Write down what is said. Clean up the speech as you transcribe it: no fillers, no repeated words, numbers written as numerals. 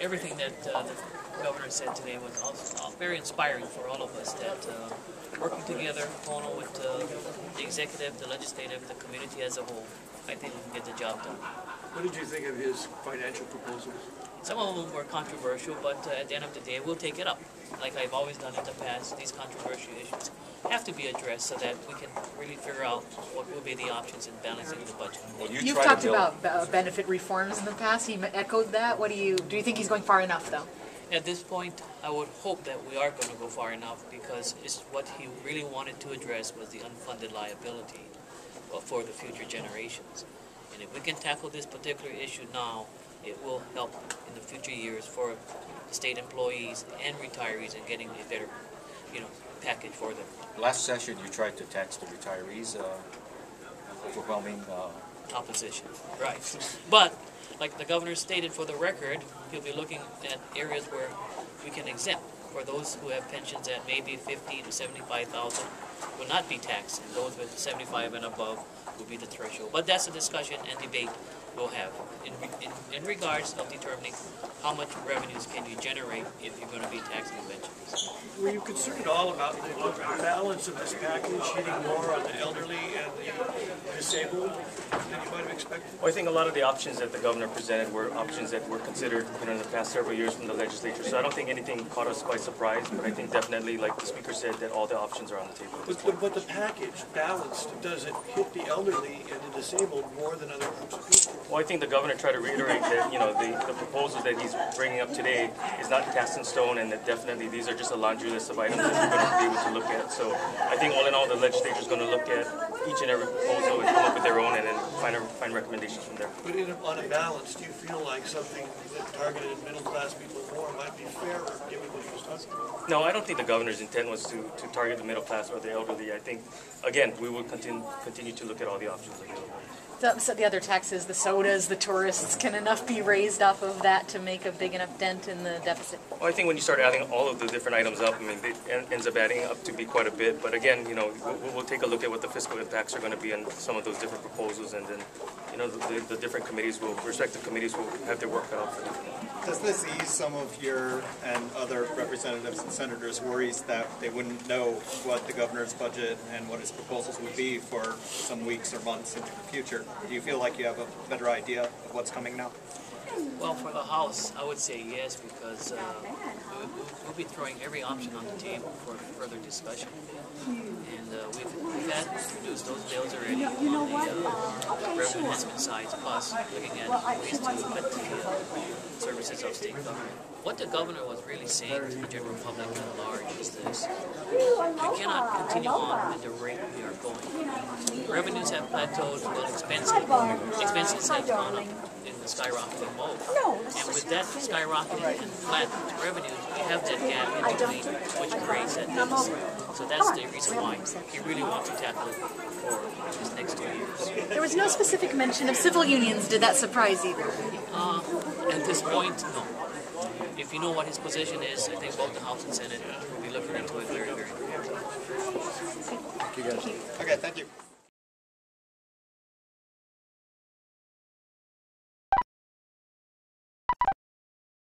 everything that the governor said today was also very inspiring for all of us, that working together, going on with the executive, the legislative, the community as a whole, I think we can get the job done. What did you think of his financial proposals? Some of them were controversial, but at the end of the day, we'll take it up. Like I've always done in the past, these controversial issues have to be addressed so that we can really figure out what will be the options in balancing the budget. Well, You've talked about benefit reforms in the past. He echoed that. Do you think he's going far enough, though? At this point, I would hope that we are going to go far enough, because it's what he really wanted to address was the unfunded liability for the future generations. And if we can tackle this particular issue now, it will help in the future years for state employees and retirees in getting a better, package for them. Last session, you tried to tax the retirees, overwhelming opposition. Right. But, like the governor stated, for the record, he'll be looking at areas where we can exempt. For those who have pensions at maybe $50,000 to $75,000 will not be taxed, and those with 75 and above will be the threshold. But that's a discussion and debate we'll have in regards of determining how much revenues can you generate if you're going to be taxing pensions. Were you concerned at all about the balance of this package hitting more on the elderly and the disabled than you might have expected? Well, I think a lot of the options that the governor presented were options that were considered in the past several years from the legislature. So I don't think anything caught us by surprise, but I think definitely, like the speaker said, that all the options are on the table. But the package balanced, does it hit the elderly and the disabled more than other groups of people? Well, I think the governor tried to reiterate that, the proposals that he's bringing up today is not cast in stone, and that definitely these are just a laundry list of items that we're going to be able to look at. So I think all in all, the legislature is going to look at each and every proposal and come up with their own, and then find recommendations from there. But on a balance, do you feel like something that targeted middle-class people more might be fairer, given what he was talking about? No, I don't think the governor's intent was to target the middle class or the elderly. I think, again, we will continue to look at all the options available. So the other taxes, the sodas, the tourists, can enough be raised off of that to make a big enough dent in the deficit? Well, I think when you start adding all of the different items up, it ends up adding up to be quite a bit. But again, we'll take a look at what the fiscal impacts are going to be on some of those different proposals, and then, the different committees respective committees will have their work cut out for them. Does this ease some of your and other representatives and senators' worries that they wouldn't know what the governor's budget and what his proposals would be for some weeks or months into the future? Do you feel like you have a better idea of what's coming now? Well, for the House, I would say yes, because we'll be throwing every option on the table for further discussion. And we've had introduced those bills already on the revenue enhancement side, plus looking at ways to cut the services of state government. What the governor was really saying to the general public at large is this: we cannot continue on at the rate we are going. Revenues have plateaued, while expenses have gone up in the skyrocketing mode. And with that skyrocketing and flat revenues, we have that gap in between, which creates that deficit. So that's the reason why he really wants to tackle it for these next 2 years. There was no specific mention of civil unions. Did that surprise you? At this point, no. If you know what his position is, I think both the House and Senate will be looking into it very, very carefully. Thank you, guys. Okay, thank you.